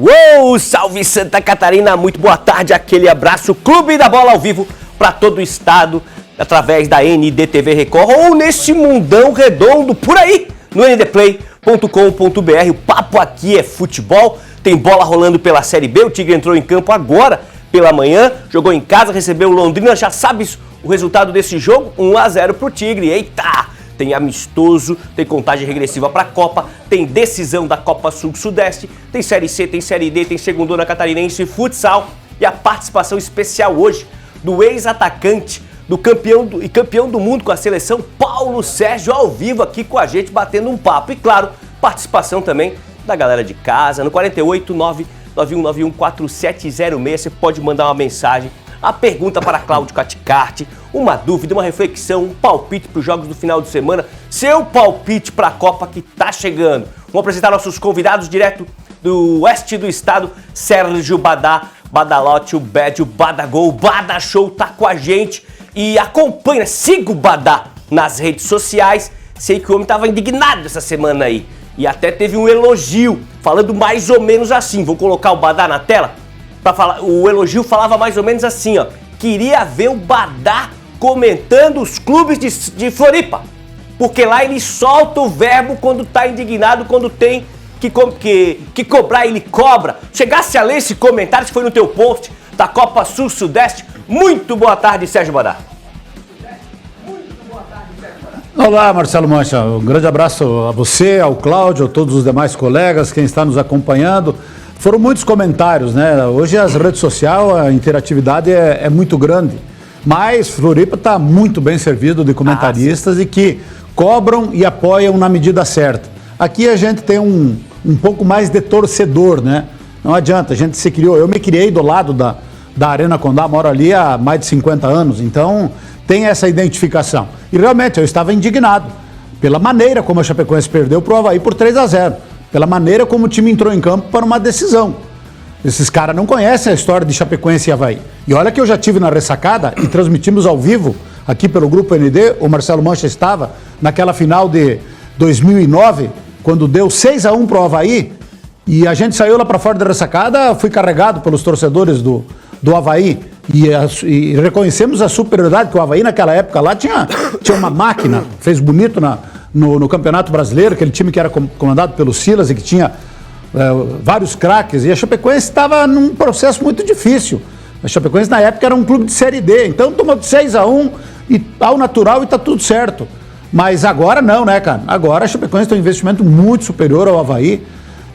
Uou, salve Santa Catarina, muito boa tarde, aquele abraço, Clube da Bola ao vivo para todo o estado, através da NDTV Record ou nesse mundão redondo por aí, no ndplay.com.br. O papo aqui é futebol, tem bola rolando pela Série B, o Tigre entrou em campo agora pela manhã, jogou em casa, recebeu o Londrina, já sabes o resultado desse jogo? 1-0 pro Tigre, eita! Tem amistoso, tem contagem regressiva para a Copa, tem decisão da Copa Sul-Sudeste, tem Série C, tem Série D, tem Segundona Catarinense, futsal e a participação especial hoje do ex-atacante, do campeão do mundo com a seleção, Paulo Sérgio, ao vivo aqui com a gente, batendo um papo. E claro, participação também da galera de casa, no 489-9191-4706, você pode mandar uma mensagem, a pergunta para Cláudio Caticarte, uma dúvida, uma reflexão, um palpite para os jogos do final de semana, seu palpite para a Copa que está chegando. Vamos apresentar nossos convidados direto do oeste do estado, Sérgio Badalote, o Bédio, Badagol, Bada Show tá com a gente e acompanha, siga o Badá nas redes sociais. Sei que o homem estava indignado essa semana aí e até teve um elogio, falando mais ou menos assim, vou colocar o Badá na tela. O elogio falava mais ou menos assim, ó. Queria ver o Badá comentando os clubes de Floripa. Porque lá ele solta o verbo quando tá indignado, quando tem que cobrar, ele cobra. Chegasse a ler esse comentário, que foi no teu post da Copa Sul-Sudeste. Muito boa tarde, Sérgio Badá. Olá, Marcelo Mancha. Um grande abraço a você, ao Cláudio, a todos os demais colegas, quem está nos acompanhando. Foram muitos comentários, né? Hoje as redes sociais, a interatividade é muito grande. Mas Floripa está muito bem servido de comentaristas e que cobram e apoiam na medida certa. Aqui a gente tem um pouco mais de torcedor, né? Não adianta, a gente se criou. Eu me criei do lado da Arena Condá, moro ali há mais de 50 anos, então tem essa identificação. E realmente eu estava indignado pela maneira como a Chapecoense perdeu para o Avaí por 3-0. Pela maneira como o time entrou em campo para uma decisão. Esses caras não conhecem a história de Chapecoense e Avaí. E olha que eu já tive na ressacada e transmitimos ao vivo, aqui pelo Grupo ND, o Marcelo Mancha estava naquela final de 2009, quando deu 6-1 para o Avaí, e a gente saiu lá para fora da ressacada, fui carregado pelos torcedores do Avaí, e reconhecemos a superioridade, que o Avaí naquela época lá tinha uma máquina, fez bonito no Campeonato Brasileiro, aquele time que era comandado pelo Silas e que tinha vários craques, e a Chapecoense estava num processo muito difícil. A Chapecoense na época era um clube de Série D, então tomou de 6-1 e ao natural e está tudo certo. Mas agora não, né, cara? Agora a Chapecoense tem um investimento muito superior ao Avaí,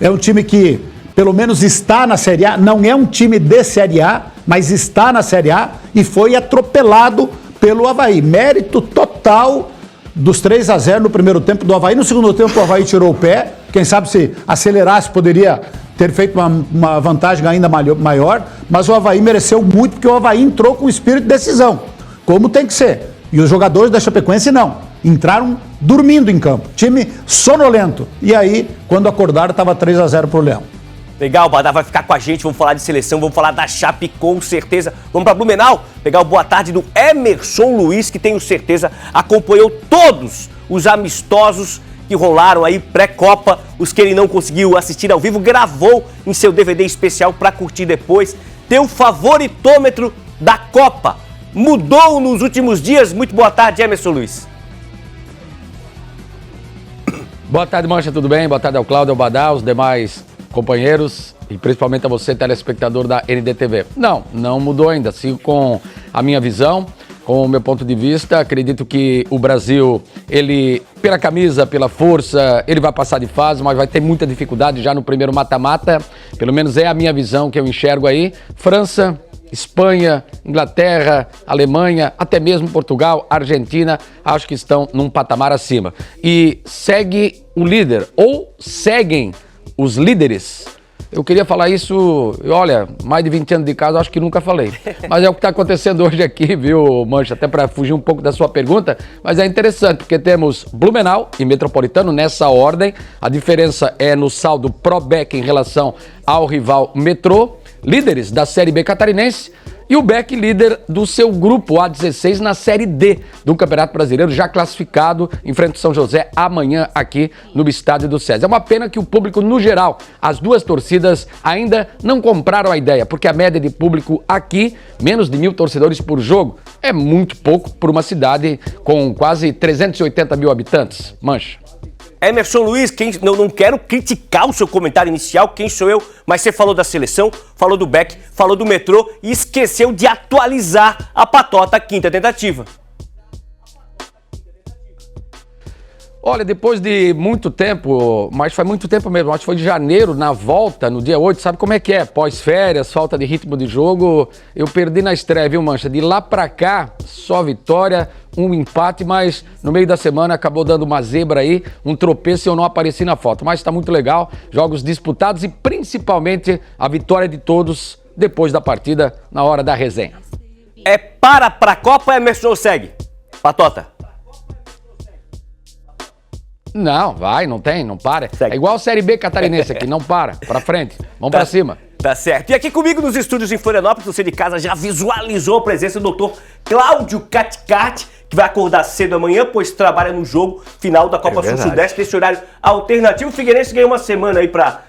é um time que pelo menos está na Série A, não é um time de Série A, mas está na Série A e foi atropelado pelo Avaí. Mérito total dos 3-0 no primeiro tempo do Avaí. No segundo tempo o Avaí tirou o pé. Quem sabe se acelerasse poderia ter feito uma vantagem ainda maior. Mas o Avaí mereceu muito porque o Avaí entrou com espírito de decisão, como tem que ser. E os jogadores da Chapecoense não. Entraram dormindo em campo. Time sonolento. E aí, quando acordaram, estava 3-0 pro Leão. Legal, o Badá vai ficar com a gente, vamos falar de seleção, vamos falar da Chape com certeza. Vamos para Blumenau, pegar o boa tarde do Emerson Luiz, que tenho certeza acompanhou todos os amistosos que rolaram aí pré-Copa, os que ele não conseguiu assistir ao vivo, gravou em seu DVD especial para curtir depois. Teu favoritômetro da Copa mudou nos últimos dias? Muito boa tarde, Emerson Luiz. Boa tarde, Mancha, tudo bem? Boa tarde ao Cláudio, ao Badá, aos demais companheiros e principalmente a você, telespectador da NDTV. Não mudou ainda, sigo com a minha visão, com o meu ponto de vista. Acredito que o Brasil, ele, pela camisa, pela força, ele vai passar de fase, mas vai ter muita dificuldade já no primeiro mata-mata, pelo menos é a minha visão que eu enxergo aí. França, Espanha, Inglaterra, Alemanha, até mesmo Portugal, Argentina, acho que estão num patamar acima. E segue o líder, ou seguem os líderes. Eu queria falar isso, olha, mais de 20 anos de casa, acho que nunca falei. Mas é o que está acontecendo hoje aqui, viu, Mancha? Até para fugir um pouco da sua pergunta, mas é interessante, porque temos Blumenau e Metropolitano nessa ordem. A diferença é no saldo Probec em relação ao rival Metrô. Líderes da Série B catarinense E o Beck, líder do seu grupo A16 na Série D do Campeonato Brasileiro, já classificado, enfrenta o São José amanhã aqui no Estádio do César. É uma pena que o público, no geral, as duas torcidas ainda não compraram a ideia, porque a média de público aqui, menos de 1.000 torcedores por jogo, é muito pouco para uma cidade com quase 380 mil habitantes. Mancha. Emerson Luiz, não quero criticar o seu comentário inicial, quem sou eu, mas você falou da seleção, falou do Beck, falou do metrô e esqueceu de atualizar a patota quinta tentativa. Olha, depois de muito tempo, mas faz muito tempo mesmo, acho que foi de janeiro, na volta, no dia 8, sabe como é que é? Pós-férias, falta de ritmo de jogo, eu perdi na estreia, viu, Mancha? De lá pra cá, só vitória, um empate, mas no meio da semana acabou dando uma zebra aí, um tropeço e eu não apareci na foto. Mas tá muito legal, jogos disputados e principalmente a vitória de todos depois da partida, na hora da resenha. É pra Copa, Emerson, segue? Patota. Não, vai, não para. Segue. É igual a Série B catarinense aqui, não para, pra frente, vamos pra cima. Tá certo. E aqui comigo nos estúdios em Florianópolis, você de casa já visualizou a presença do doutor Cláudio Caticati, que vai acordar cedo amanhã, pois trabalha no jogo final da Copa Sul-Sudeste, nesse horário alternativo. O Figueirense ganhou uma semana aí pra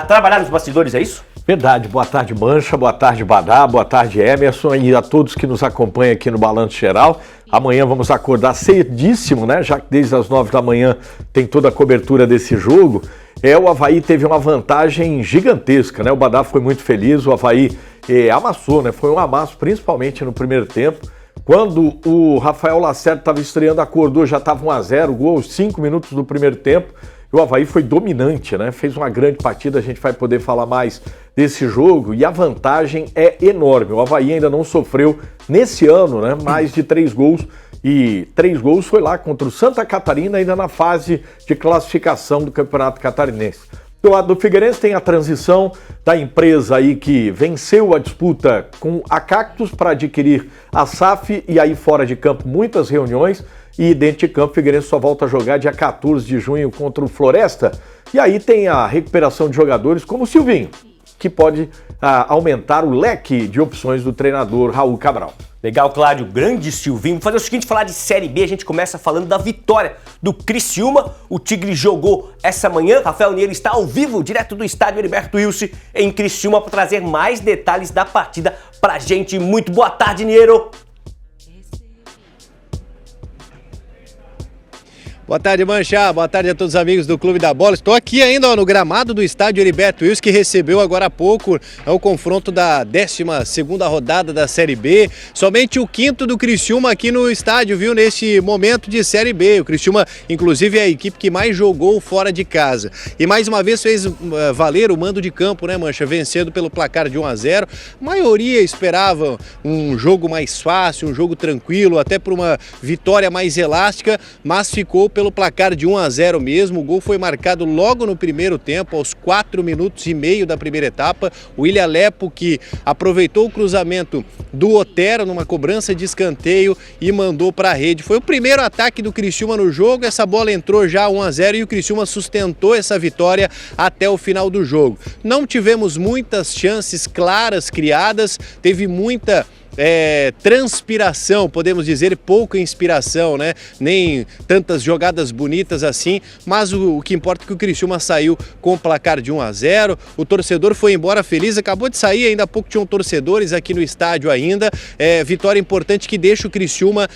trabalhar nos bastidores, é isso? Verdade. Boa tarde, Mancha. Boa tarde, Badá. Boa tarde, Emerson. E a todos que nos acompanham aqui no Balanço Geral. Amanhã vamos acordar cedíssimo, né? Já que desde as 9 da manhã tem toda a cobertura desse jogo. O Avaí teve uma vantagem gigantesca, né? O Badá foi muito feliz. O Avaí amassou, né? Foi um amasso, principalmente no primeiro tempo. Quando o Rafael Lacerda estava estreando, acordou, já estava 1-0, gol aos 5 minutos do primeiro tempo. E o Avaí foi dominante, né? Fez uma grande partida, a gente vai poder falar mais desse jogo e a vantagem é enorme. O Avaí ainda não sofreu nesse ano, né? Mais de 3 gols e 3 gols foi lá contra o Santa Catarina, ainda na fase de classificação do Campeonato Catarinense. Do lado do Figueirense tem a transição da empresa aí que venceu a disputa com a Cactus para adquirir a SAF e aí fora de campo muitas reuniões e dentro de campo o Figueirense só volta a jogar dia 14 de junho contra o Floresta e aí tem a recuperação de jogadores como o Silvinho, que pode aumentar o leque de opções do treinador Raul Cabral. Legal, Cláudio, grande Silvinho. Vou fazer o seguinte, falar de Série B, a gente começa falando da vitória do Criciúma. O Tigre jogou essa manhã, Rafael Niero está ao vivo, direto do estádio Heriberto Wilson, em Criciúma, para trazer mais detalhes da partida pra gente. Muito boa tarde, Niero. Boa tarde, Mancha. Boa tarde a todos os amigos do Clube da Bola. Estou aqui ainda no gramado do estádio Heriberto Wilson, que recebeu agora há pouco o confronto da 12ª rodada da Série B. Somente o quinto do Criciúma aqui no estádio, viu, nesse momento de Série B. O Criciúma, inclusive, é a equipe que mais jogou fora de casa. E mais uma vez fez valer o mando de campo, né, Mancha? Vencendo pelo placar de 1-0. A maioria esperava um jogo mais fácil, um jogo tranquilo, até por uma vitória mais elástica, mas ficou pelo placar de 1-0 mesmo. O gol foi marcado logo no primeiro tempo, aos 4 minutos e meio da primeira etapa. O William Lepo, que aproveitou o cruzamento do Otero numa cobrança de escanteio e mandou para a rede. Foi o primeiro ataque do Criciúma no jogo. Essa bola entrou já 1-0 e o Criciúma sustentou essa vitória até o final do jogo. Não tivemos muitas chances claras criadas, teve muita transpiração, podemos dizer, pouca inspiração, né? Nem tantas jogadas bonitas assim, mas o que importa é que o Criciúma saiu com o placar de 1-0, o torcedor foi embora feliz, acabou de sair, ainda há pouco tinham torcedores aqui no estádio ainda, vitória importante que deixa o Criciúma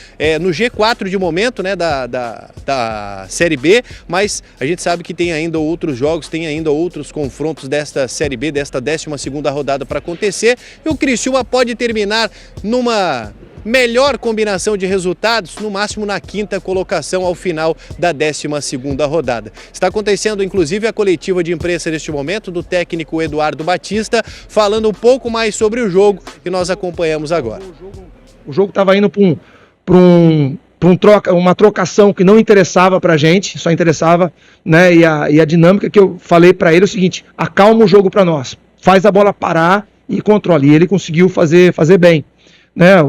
no G4 de momento, né, da Série B, mas a gente sabe que tem ainda outros jogos, tem ainda outros confrontos desta Série B, desta 12ª rodada para acontecer, e o Criciúma pode terminar numa melhor combinação de resultados, no máximo na 5ª colocação ao final da 12ª rodada. Está acontecendo inclusive a coletiva de imprensa neste momento do técnico Eduardo Batista, falando um pouco mais sobre o jogo que nós acompanhamos agora. O jogo estava indo para uma trocação que não interessava para a gente, só interessava, né? E a dinâmica que eu falei para ele é o seguinte: acalma o jogo para nós, faz a bola parar e controle. E ele conseguiu fazer bem, né?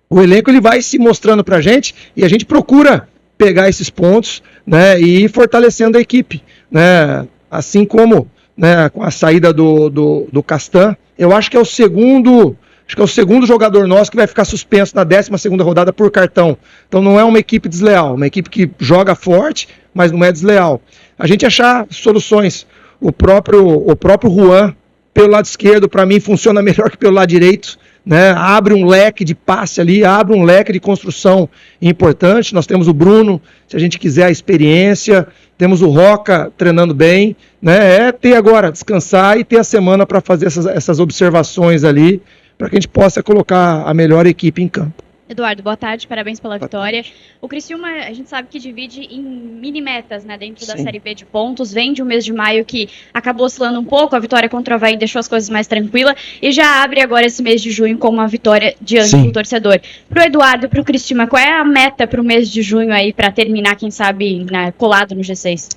O elenco ele vai se mostrando para a gente e a gente procura pegar esses pontos, né? E ir fortalecendo a equipe, né? Assim como, né, com a saída do Castan, eu acho que é o segundo Acho que é o segundo jogador nosso que vai ficar suspenso na 12ª rodada por cartão. Então não é uma equipe desleal, uma equipe que joga forte, mas não é desleal. A gente achar soluções. O próprio Juan, pelo lado esquerdo, para mim, funciona melhor que pelo lado direito. Né? Abre um leque de passe ali, abre um leque de construção importante. Nós temos o Bruno, se a gente quiser a experiência, temos o Roca treinando bem, né? É ter agora, descansar e ter a semana para fazer essas observações ali, para que a gente possa colocar a melhor equipe em campo. Eduardo, boa tarde, parabéns pela vitória. O Criciúma, a gente sabe que divide em mini metas, né, dentro da Série B de pontos, vem de um mês de maio que acabou oscilando um pouco, a vitória contra o Avaí deixou as coisas mais tranquilas, e já abre agora esse mês de junho com uma vitória diante do torcedor. Pro Eduardo e pro Criciúma, qual é a meta pro mês de junho aí, para terminar, quem sabe, colado no G6?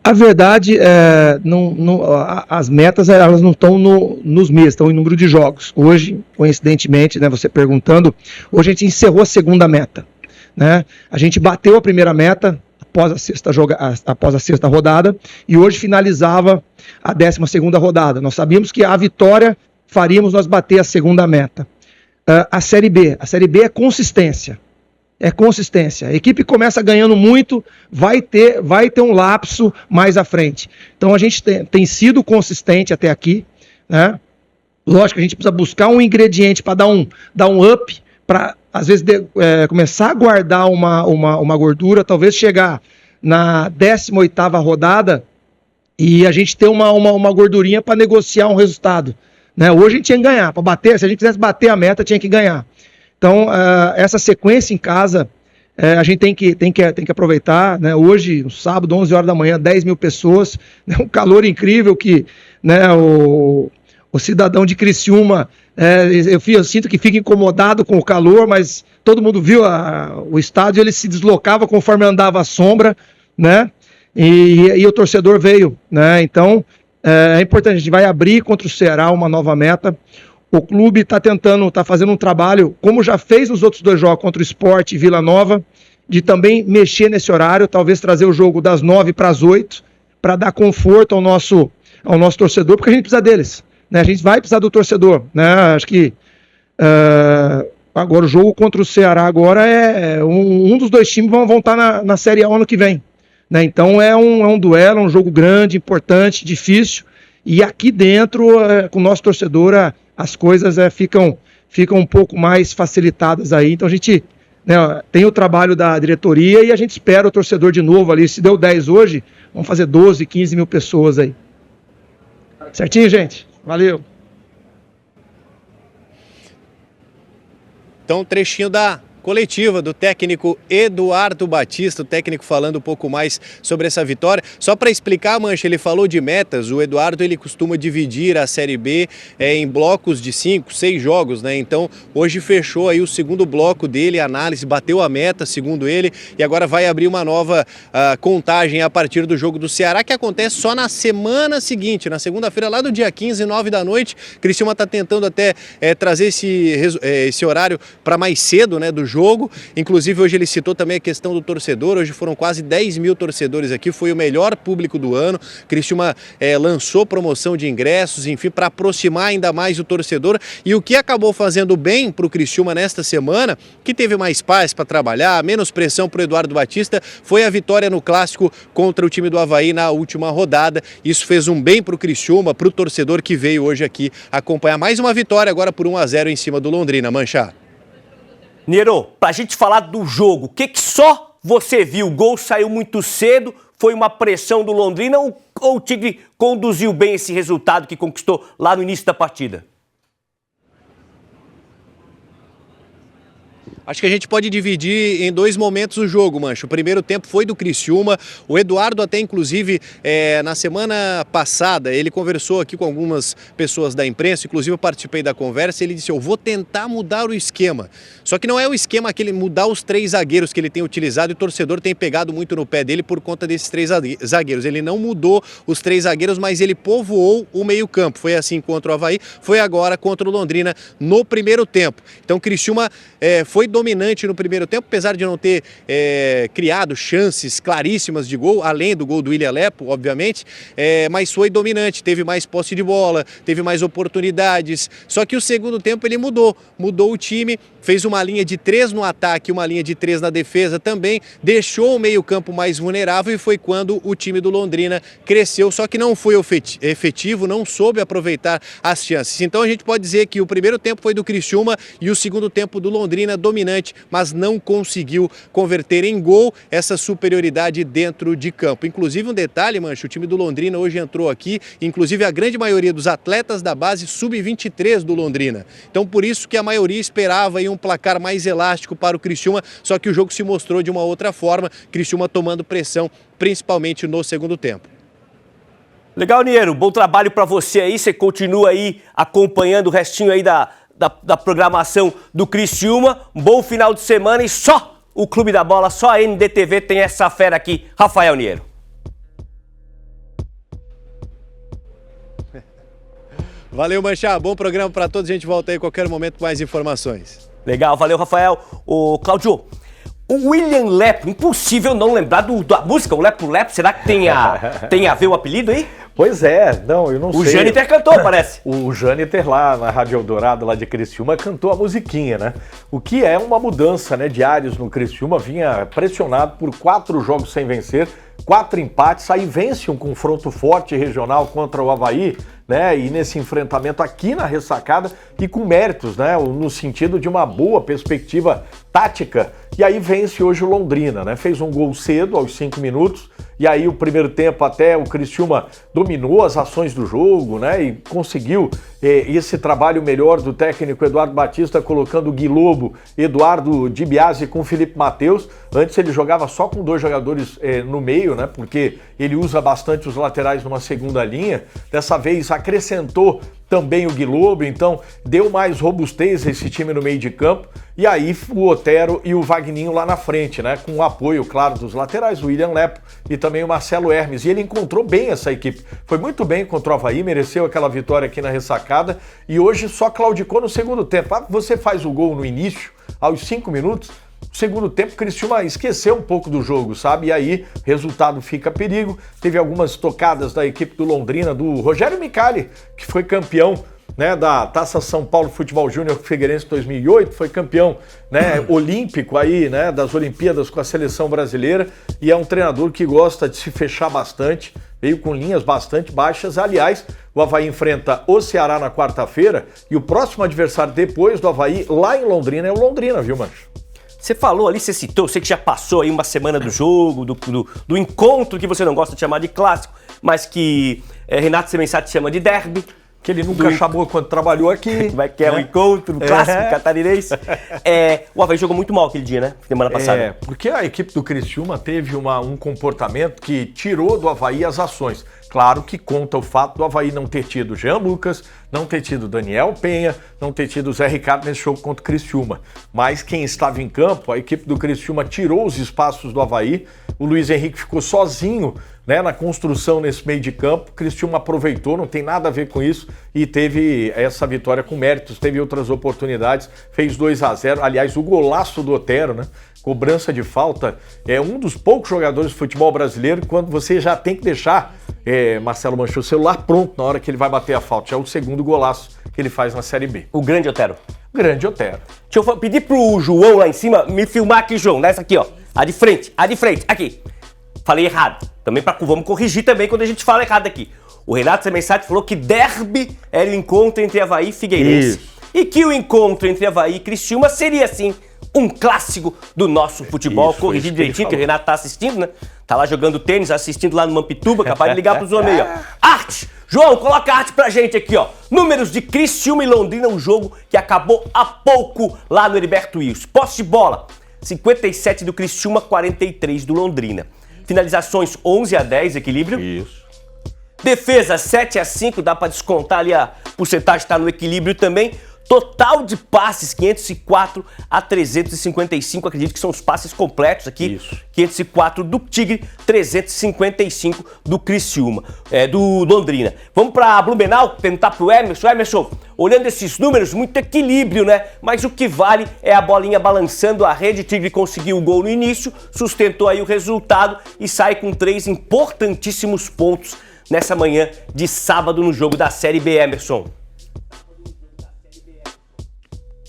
A verdade, as metas elas não estão nos meses, estão em número de jogos. Hoje, coincidentemente, né, você perguntando, hoje a gente encerrou a segunda meta. Né? A gente bateu a primeira meta após a sexta rodada e hoje finalizava a 12ª rodada. Nós sabíamos que a vitória faríamos nós bater a segunda meta. A Série B é consistência. É consistência. A equipe começa ganhando muito, vai ter um lapso mais à frente. Então a gente tem sido consistente até aqui, né? Lógico que a gente precisa buscar um ingrediente para dar um up, para às vezes começar a guardar uma gordura, talvez chegar na 18ª rodada e a gente ter uma gordurinha para negociar um resultado. Né? Hoje a gente tinha que ganhar, para bater, se a gente quisesse bater a meta, tinha que ganhar. Então, essa sequência em casa, a gente tem que aproveitar, né? Hoje, no sábado, 11 horas da manhã, 10 mil pessoas, né? Um calor incrível que, né, o cidadão de Criciúma, eu sinto que fica incomodado com o calor, mas todo mundo viu o estádio, ele se deslocava conforme andava a sombra, né? E o torcedor veio, né? Então, é importante, a gente vai abrir contra o Ceará uma nova meta. O clube está fazendo um trabalho, como já fez nos outros 2 jogos contra o Sport e Vila Nova, de também mexer nesse horário, talvez trazer o jogo das 9 para as 8, para dar conforto ao nosso torcedor, porque a gente precisa deles. Né? A gente vai precisar do torcedor. Né? Acho que agora o jogo contra o Ceará agora um dos 2 times vão estar na Série A ano que vem. Né? Então é um duelo, um jogo grande, importante, difícil, e aqui dentro, com o nosso torcedor, as coisas ficam um pouco mais facilitadas aí. Então a gente, né, tem o trabalho da diretoria e a gente espera o torcedor de novo ali. Se deu 10 hoje, vamos fazer 12, 15 mil pessoas aí. Certinho, gente? Valeu. Então, um trechinho da coletiva do técnico Eduardo Batista, o técnico falando um pouco mais sobre essa vitória. Só para explicar, Mancha, ele falou de metas. O Eduardo, ele costuma dividir a Série B em blocos de 5, 6 jogos, né? Então, hoje fechou aí o segundo bloco dele, análise, bateu a meta, segundo ele, e agora vai abrir uma nova contagem a partir do jogo do Ceará, que acontece só na semana seguinte, na segunda-feira, lá do dia 15, 9 da noite. Criciúma está tentando até trazer esse horário para mais cedo, né, do jogo. Inclusive, hoje ele citou também a questão do torcedor. Hoje foram quase 10 mil torcedores aqui, foi o melhor público do ano. Criciúma lançou promoção de ingressos, enfim, para aproximar ainda mais o torcedor. E o que acabou fazendo bem para o Criciúma nesta semana, que teve mais paz para trabalhar, menos pressão para o Eduardo Batista, foi a vitória no clássico contra o time do Avaí na última rodada. Isso fez um bem para o Criciúma, para o torcedor que veio hoje aqui acompanhar mais uma vitória, agora por 1-0 em cima do Londrina. Mancha. Nero, pra gente falar do jogo, o que só você viu? O gol saiu muito cedo, foi uma pressão do Londrina ou o Tigre conduziu bem esse resultado que conquistou lá no início da partida? Acho que a gente pode dividir em 2 momentos o jogo, Mancho. O primeiro tempo foi do Criciúma. O Eduardo até, inclusive, na semana passada, ele conversou aqui com algumas pessoas da imprensa, inclusive eu participei da conversa, e ele disse, eu vou tentar mudar o esquema. Só que não é o esquema aquele mudar os 3 zagueiros que ele tem utilizado, e o torcedor tem pegado muito no pé dele por conta desses 3 zagueiros. Ele não mudou os 3 zagueiros, mas ele povoou o meio-campo. Foi assim contra o Avaí, foi agora contra o Londrina no primeiro tempo. Então o Criciúma foi dominante no primeiro tempo, apesar de não ter criado chances claríssimas de gol, além do gol do William Lepo, obviamente, mas foi dominante, teve mais posse de bola, teve mais oportunidades. Só que o segundo tempo ele mudou o time, fez uma linha de 3 no ataque, uma linha de 3 na defesa também, deixou o meio-campo mais vulnerável e foi quando o time do Londrina cresceu, só que não foi efetivo, não soube aproveitar as chances. Então a gente pode dizer que o primeiro tempo foi do Criciúma e o segundo tempo do Londrina dominante, mas não conseguiu converter em gol essa superioridade dentro de campo. Inclusive um detalhe, Mancha, o time do Londrina hoje entrou aqui, inclusive a grande maioria dos atletas da base sub-23 do Londrina. Então por isso que a maioria esperava aí um placar mais elástico para o Criciúma, só que o jogo se mostrou de uma outra forma, Criciúma tomando pressão, principalmente no segundo tempo. Legal, Niero, bom trabalho para você aí, você continua aí acompanhando o restinho aí da programação do Criciúma, um bom final de semana e só o Clube da Bola, só a NDTV tem essa fera aqui, Rafael Niero. Valeu, Mancha, bom programa para todos, a gente volta aí a qualquer momento com mais informações. Legal, valeu, Rafael. Ô, Cláudio, o William Lepo, impossível não lembrar da música, o Lepo Lepo, será que tem a ver o apelido aí? Pois é, não, eu não sei. O Jâniter cantou, parece. O Jâniter lá na Rádio Eldorado, lá de Criciúma, cantou a musiquinha, né? O que é uma mudança, né? De Ares no Criciúma, vinha pressionado por 4 jogos sem vencer, 4 empates, aí vence um confronto forte regional contra o Avaí, né? E nesse enfrentamento aqui na ressacada e com méritos, né? No sentido de uma boa perspectiva tática. E aí vence hoje o Londrina, né? Fez um gol cedo, aos 5 minutos, e aí o primeiro tempo até o Criciúma dominou as ações do jogo, né? E conseguiu esse trabalho melhor do técnico Eduardo Batista, colocando o Gui Lobo, Eduardo Di Biase com Felipe Matheus. Antes ele jogava só com 2 jogadores no meio, né? Porque ele usa bastante os laterais numa segunda linha. Dessa vez acrescentou também o Gui Lobo, então deu mais robustez a esse time no meio de campo. E aí o Otero e o Vagninho lá na frente, né? Com o apoio, claro, dos laterais, o William Lepo e também o Marcelo Hermes. E ele encontrou bem essa equipe. Foi muito bem contra o Avaí, mereceu aquela vitória aqui na ressacada. E hoje só claudicou no segundo tempo. Você faz o gol no início, aos 5 minutos, no segundo tempo, o Criciúma esqueceu um pouco do jogo, sabe? E aí, resultado fica perigo. Teve algumas tocadas da equipe do Londrina, do Rogério Micali, que foi campeão, né, da Taça São Paulo Futebol Júnior Figueirense 2008, foi campeão, né, olímpico aí, né, das Olimpíadas com a seleção brasileira, e é um treinador que gosta de se fechar bastante, veio com linhas bastante baixas. Aliás, o Avaí enfrenta o Ceará na quarta-feira e o próximo adversário depois do Avaí, lá em Londrina, é o Londrina, viu, Mancho? Você falou ali, você citou, sei que já passou aí uma semana do jogo, do encontro que você não gosta de chamar de clássico, mas que Renato Semençati chama de derby. Que ele nunca chamou quando trabalhou aqui. Que é o encontro, o clássico catarinense. O Avaí jogou muito mal aquele dia, né? Semana passada. Porque a equipe do Criciúma teve um comportamento que tirou do Avaí as ações. Claro que conta o fato do Avaí não ter tido Jean Lucas, não ter tido Daniel Penha, não ter tido Zé Ricardo nesse jogo contra o Criciúma. Mas quem estava em campo, a equipe do Criciúma tirou os espaços do Avaí, o Luiz Henrique ficou sozinho, né, na construção nesse meio de campo. O Criciúma aproveitou, não tem nada a ver com isso, e teve essa vitória com méritos, teve outras oportunidades, fez 2-0. Aliás, o golaço do Otero, né? Cobrança de falta, é um dos poucos jogadores de futebol brasileiro quando você já tem que deixar, Marcelo Manchou, o celular pronto na hora que ele vai bater a falta. É o segundo golaço que ele faz na Série B. O grande Otero. Grande Otero. Deixa eu pedir pro João lá em cima me filmar aqui, João, nessa aqui, ó. A de frente, aqui. Falei errado. Vamos corrigir também quando a gente fala errado aqui. O Renato Semençati falou que derby era o encontro entre Avaí e Figueirense. Isso. E que o encontro entre Avaí e Criciúma seria, sim, um clássico do nosso futebol. Corrigir direitinho, que o Renato tá assistindo, né? Tá lá jogando tênis, assistindo lá no Mampituba, capaz de ligar pros homens aí, ó. Arte! João, coloca a arte pra gente aqui, ó. Números de Criciúma e Londrina, um jogo que acabou há pouco lá no Heriberto Wilson. Posse de bola, 57 do Criciúma, 43 do Londrina. Finalizações 11-10, equilíbrio. Isso. Defesa 7-5, dá pra descontar ali a porcentagem, tá no equilíbrio também. Total de passes, 504 a 355, acredito que são os passes completos aqui. Isso. 504 do Tigre, 355 do Criciúma, do Londrina. Vamos para Blumenau, perguntar pro Emerson. Emerson, olhando esses números, muito equilíbrio, né? Mas o que vale é a bolinha balançando a rede. O Tigre conseguiu o gol no início, sustentou aí o resultado e sai com 3 importantíssimos pontos nessa manhã de sábado no jogo da Série B, Emerson.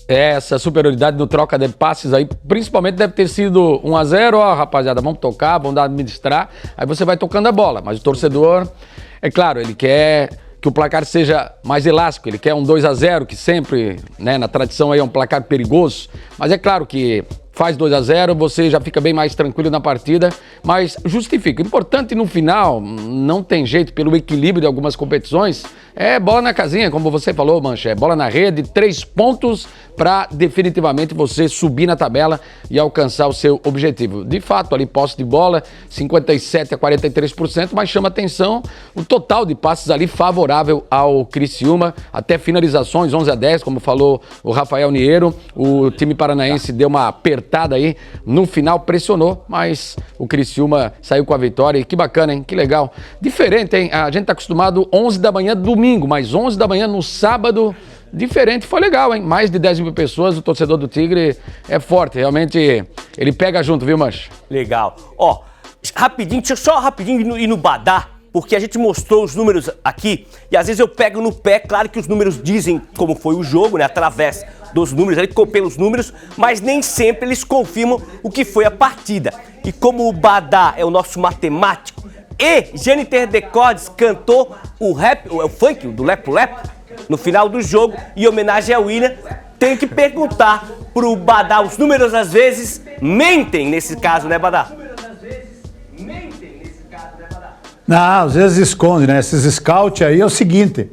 Essa superioridade no troca de passes aí, principalmente deve ter sido 1-0, ó, rapaziada, vamos tocar, vamos administrar, aí você vai tocando a bola, mas o torcedor, é claro, ele quer que o placar seja mais elástico, ele quer um 2-0, que sempre, né, na tradição aí é um placar perigoso, mas é claro que faz 2-0, você já fica bem mais tranquilo na partida, mas justifica. Importante no final, não tem jeito, pelo equilíbrio de algumas competições, é bola na casinha, como você falou, Mancha, é bola na rede, 3 pontos para definitivamente você subir na tabela e alcançar o seu objetivo. De fato, ali posse de bola, 57% a 43%, mas chama atenção o total de passes ali favorável ao Criciúma, até finalizações, 11-10, como falou o Rafael Niero, o time paranaense deu uma apertada aí, no final pressionou, mas o Criciúma saiu com a vitória, e que bacana, hein, que legal. Diferente, hein, a gente tá acostumado 11 da manhã domingo, mas 11 da manhã no sábado, diferente, foi legal, hein? Mais de 10 mil pessoas, o torcedor do Tigre é forte, realmente ele pega junto, viu, Mancha? Legal. Ó, rapidinho, deixa eu só rapidinho ir no Badá, porque a gente mostrou os números aqui e às vezes eu pego no pé, claro que os números dizem como foi o jogo, né, através dos números, ali pelos números, mas nem sempre eles confirmam o que foi a partida. E como o Badá é o nosso matemático e Jennifer Decordes cantou o funk do Lepo Lepo no final do jogo, em homenagem ao William, tem que perguntar pro Badá, os números às vezes mentem nesse caso, né, Badá? Não, às vezes esconde, né? Esses scout aí é o seguinte,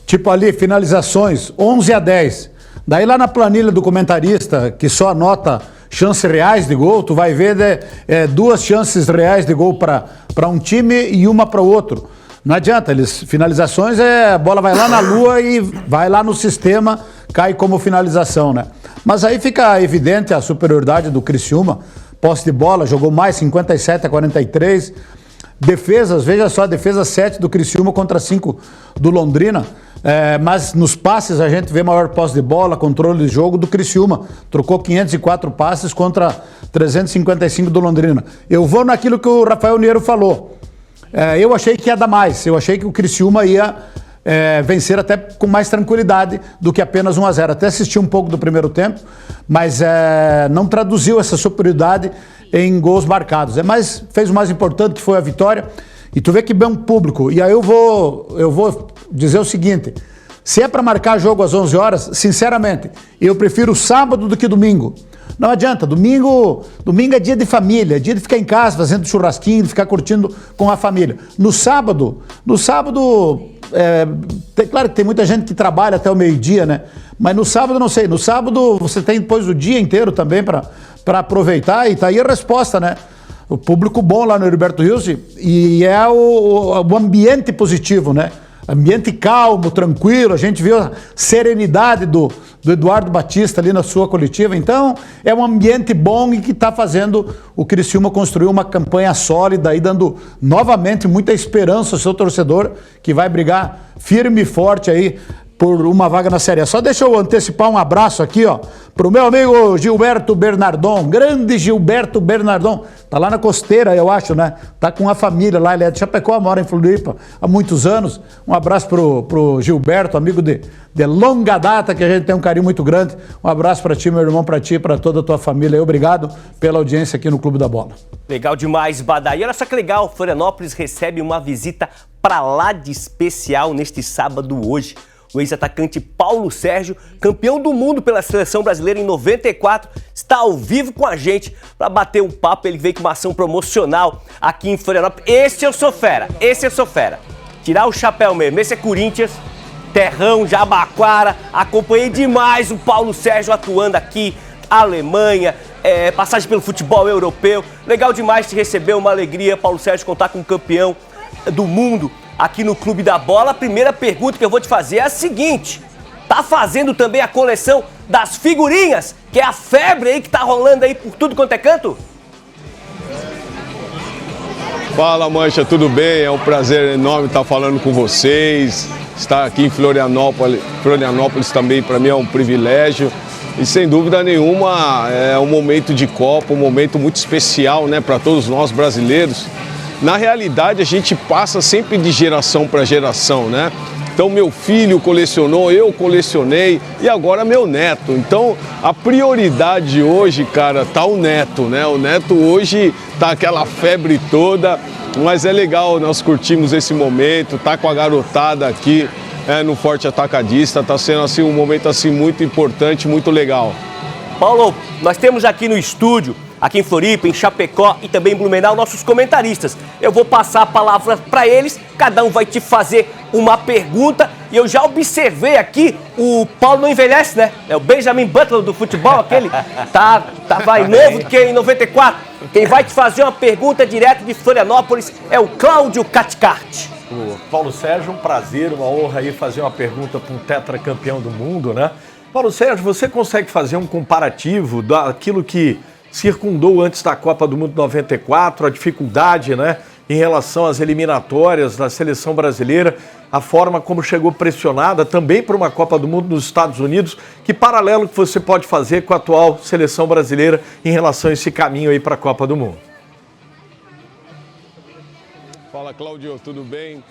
tipo ali, finalizações, 11-10. Daí lá na planilha do comentarista, que só anota chances reais de gol, tu vai ver 2 chances reais de gol para um time e uma para o outro. Não adianta, finalizações a bola vai lá na lua e vai lá no sistema, cai como finalização, né? Mas aí fica evidente a superioridade do Criciúma, posse de bola, jogou mais, 57 a 43. Defesas, veja só, defesa 7 do Criciúma contra 5 do Londrina. Mas nos passes a gente vê maior posse de bola, controle de jogo do Criciúma. Trocou 504 passes contra 355 do Londrina. Eu vou naquilo que o Rafael Niero falou. Eu achei que ia dar mais. Eu achei que o Criciúma ia vencer até com mais tranquilidade do que apenas 1-0. Até assisti um pouco do primeiro tempo, mas não traduziu essa superioridade em gols marcados. Mas fez o mais importante, que foi a vitória. E tu vê que bem um público. E aí eu vou dizer o seguinte, se é para marcar jogo às 11 horas, sinceramente, eu prefiro sábado do que domingo. Não adianta, domingo é dia de família, dia de ficar em casa fazendo churrasquinho, de ficar curtindo com a família. No sábado, claro que tem muita gente que trabalha até o meio-dia, né? Mas no sábado, não sei, no sábado você tem depois o dia inteiro também para aproveitar, e tá aí a resposta, né? O público bom lá no Heriberto Rios e é o ambiente positivo, né? Ambiente calmo, tranquilo, a gente viu a serenidade do Eduardo Batista ali na sua coletiva, então é um ambiente bom e que está fazendo o Criciúma construir uma campanha sólida e dando novamente muita esperança ao seu torcedor, que vai brigar firme e forte aí por uma vaga na Série A. Só deixa eu antecipar um abraço aqui, ó, pro meu amigo Gilberto Bernardon, grande Gilberto Bernardon, tá lá na Costeira, eu acho, né? Tá com a família lá, ele é de Chapecó, mora em Floripa há muitos anos. Um abraço pro Gilberto, amigo de longa data, que a gente tem um carinho muito grande. Um abraço para ti, meu irmão, para ti e para toda a tua família. Obrigado pela audiência aqui no Clube da Bola. Legal demais, Badá. E olha só que legal, Florianópolis recebe uma visita pra lá de especial neste sábado hoje. O ex-atacante Paulo Sérgio, campeão do mundo pela seleção brasileira em 94, está ao vivo com a gente para bater um papo. Ele veio com uma ação promocional aqui em Florianópolis. Esse eu sou fera. Tirar o chapéu mesmo. Esse é Corinthians, Terrão, Jabaquara. Acompanhei demais o Paulo Sérgio atuando aqui, Alemanha, passagem pelo futebol europeu. Legal demais te receber, uma alegria, Paulo Sérgio, contar com um campeão do mundo aqui no Clube da Bola. A primeira pergunta que eu vou te fazer é a seguinte: tá fazendo também a coleção das figurinhas, que é a febre aí que tá rolando aí por tudo quanto é canto? Fala, Mancha, tudo bem? É um prazer enorme estar falando com vocês. Estar aqui em Florianópolis também para mim é um privilégio. E sem dúvida nenhuma é um momento de Copa, um momento muito especial, né, para todos nós brasileiros. Na realidade, a gente passa sempre de geração para geração, né? Então, meu filho colecionou, eu colecionei e agora meu neto. Então, a prioridade hoje, cara, tá o neto, né? O neto hoje tá aquela febre toda, mas é legal, nós curtimos esse momento, tá com a garotada aqui no Forte Atacadista, tá sendo assim um momento assim muito importante, muito legal. Paulo, nós temos aqui no estúdio, aqui em Floripa, em Chapecó e também em Blumenau, nossos comentaristas. Eu vou passar a palavra para eles, cada um vai te fazer uma pergunta. E eu já observei aqui, o Paulo não envelhece, né? É o Benjamin Butler do futebol, aquele tá mais novo do que em 94. Quem vai te fazer uma pergunta direto de Florianópolis é o Cláudio Caticarte. O Paulo Sérgio, um prazer, uma honra aí fazer uma pergunta para um tetracampeão do mundo, né? Paulo Sérgio, você consegue fazer um comparativo daquilo que circundou antes da Copa do Mundo 94, a dificuldade, né, em relação às eliminatórias da seleção brasileira, a forma como chegou pressionada também por uma Copa do Mundo nos Estados Unidos, que paralelo que você pode fazer com a atual seleção brasileira em relação a esse caminho aí para a Copa do Mundo? Fala, Cláudio, tudo bem?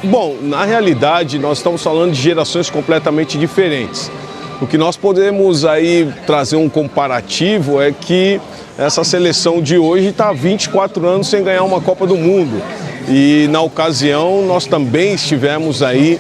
Bom, na realidade, nós estamos falando de gerações completamente diferentes. O que nós podemos aí trazer um comparativo é que essa seleção de hoje está há 24 anos sem ganhar uma Copa do Mundo. E na ocasião nós também estivemos aí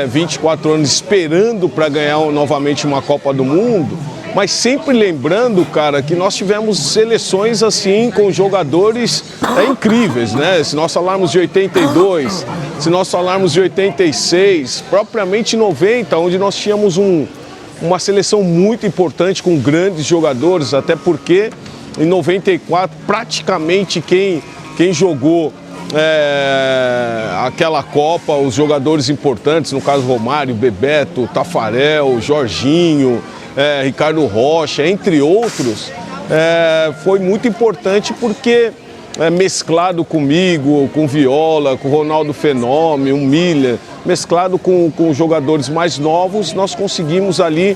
24 anos esperando para ganhar novamente uma Copa do Mundo, mas sempre lembrando, cara, que nós tivemos seleções assim com jogadores incríveis, né? Se nós falarmos de 82, se nós falarmos de 86, propriamente 90, onde nós tínhamos uma seleção muito importante com grandes jogadores, até porque em 94 praticamente quem jogou aquela Copa, os jogadores importantes, no caso Romário, Bebeto, Tafarel, Jorginho, Ricardo Rocha, entre outros, foi muito importante porque mesclado comigo, com Viola, com Ronaldo Fenômeno, o Miller, mesclado com jogadores mais novos, nós conseguimos ali,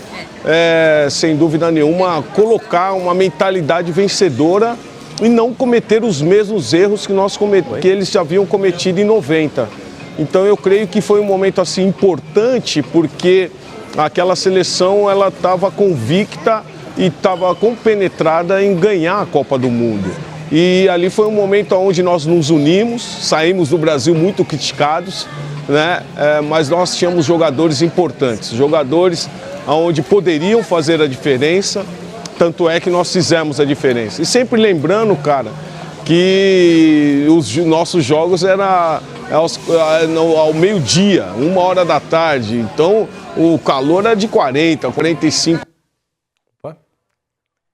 sem dúvida nenhuma, colocar uma mentalidade vencedora e não cometer os mesmos erros que eles já haviam cometido em 90. Então eu creio que foi um momento assim importante porque aquela seleção ela estava convicta e estava compenetrada em ganhar a Copa do Mundo. E ali foi um momento onde nós nos unimos, saímos do Brasil muito criticados, né? Mas nós tínhamos jogadores importantes, jogadores onde poderiam fazer a diferença, tanto é que nós fizemos a diferença. E sempre lembrando, cara, que os nossos jogos eram ao meio-dia, 1h da tarde, então o calor era de 40, 45.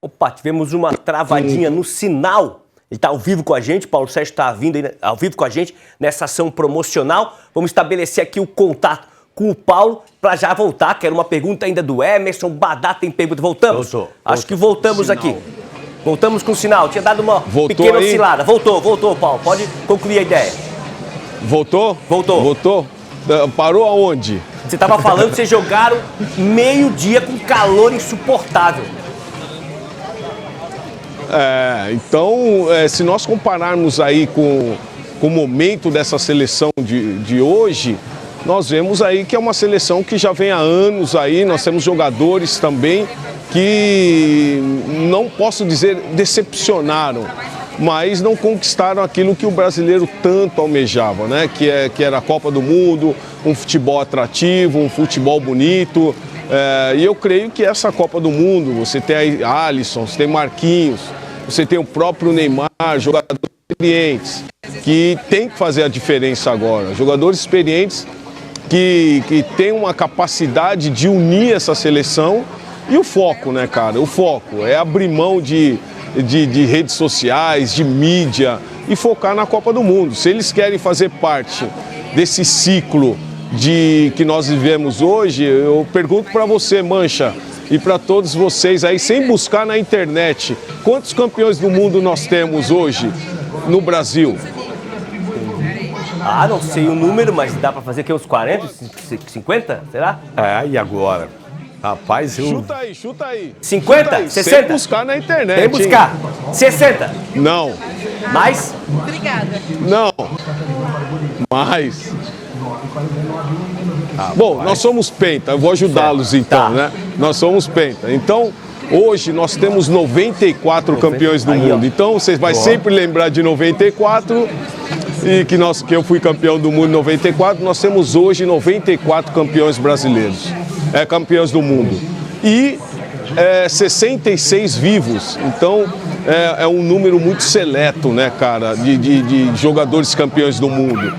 Opa, tivemos uma travadinha no sinal. Ele está ao vivo com a gente, Paulo Sérgio está vindo aí, ao vivo com a gente nessa ação promocional. Vamos estabelecer aqui o contato com o Paulo para já voltar. Quero uma pergunta ainda do Emerson. Badá tem pergunta. Voltamos? Acho que voltamos aqui. Voltamos com o sinal. Tinha dado uma pequena oscilada. Voltou, Paulo. Pode concluir a ideia. Voltou? Voltou. Parou aonde? Você estava falando que vocês jogaram meio-dia com calor insuportável. Então, se nós compararmos aí com o momento dessa seleção de hoje, nós vemos aí que é uma seleção que já vem há anos aí, nós temos jogadores também que, não posso dizer decepcionaram, mas não conquistaram aquilo que o brasileiro tanto almejava, né? Que era a Copa do Mundo, um futebol atrativo, um futebol bonito. E eu creio que essa Copa do Mundo, você tem aí Alisson, você tem Marquinhos, você tem o próprio Neymar, jogadores experientes, que tem que fazer a diferença agora. Jogadores experientes que têm uma capacidade de unir essa seleção e o foco, né, cara? O foco é abrir mão de redes sociais, de mídia e focar na Copa do Mundo. Se eles querem fazer parte desse ciclo que nós vivemos hoje, eu pergunto para você, Mancha, e para todos vocês aí, sem buscar na internet, quantos campeões do mundo nós temos hoje no Brasil? Ah, não sei o número, mas dá pra fazer aqui uns 40, 50, será? E agora? Rapaz, eu... Chuta aí. 50? Chuta aí. 60? Sem buscar na internet, Sem buscar. 60? Não. Mais? Não. Mais. Bom, nós somos penta, eu vou ajudá-los então, né? Nós somos penta. Então, hoje nós temos 94 campeões do mundo. Então, você vai sempre lembrar de 94 e que eu fui campeão do mundo em 94. Nós temos hoje 94 campeões brasileiros, campeões do mundo. E 66 vivos. Então, é um número muito seleto, né, cara, de jogadores campeões do mundo.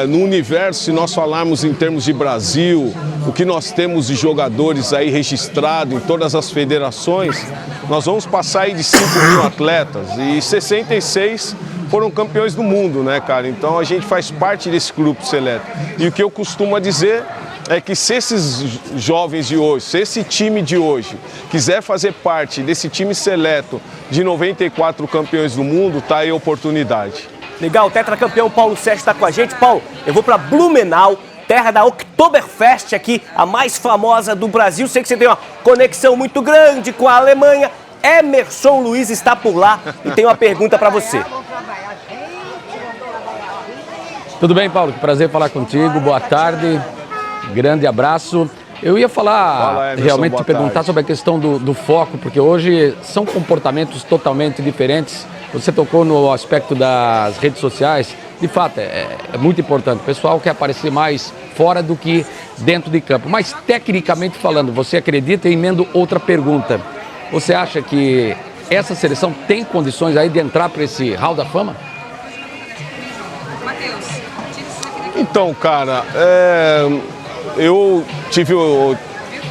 No universo, se nós falarmos em termos de Brasil, o que nós temos de jogadores aí registrados em todas as federações, nós vamos passar aí de 5 mil atletas e 66 foram campeões do mundo, né, cara? Então a gente faz parte desse grupo seleto. E o que eu costumo dizer é que se esses jovens de hoje, se esse time de hoje quiser fazer parte desse time seleto de 94 campeões do mundo, tá aí a oportunidade. Legal, o tetracampeão Paulo Sérgio está com a gente. Paulo, eu vou para Blumenau, terra da Oktoberfest aqui, a mais famosa do Brasil. Sei que você tem uma conexão muito grande com a Alemanha. Emerson Luiz está por lá e tem uma pergunta para você. Tudo bem, Paulo? Que prazer falar contigo. Boa tarde. Grande abraço. Eu ia falar, Emerson, realmente boa te perguntar tarde. sobre a questão do foco, porque hoje são comportamentos totalmente diferentes. Você tocou no aspecto das redes sociais. De fato, é muito importante. O pessoal quer aparecer mais fora do que dentro de campo. Mas, tecnicamente falando, você acredita? E emendo outra pergunta. Você acha que essa seleção tem condições aí de entrar para esse Hall da Fama? Então, cara, eu tive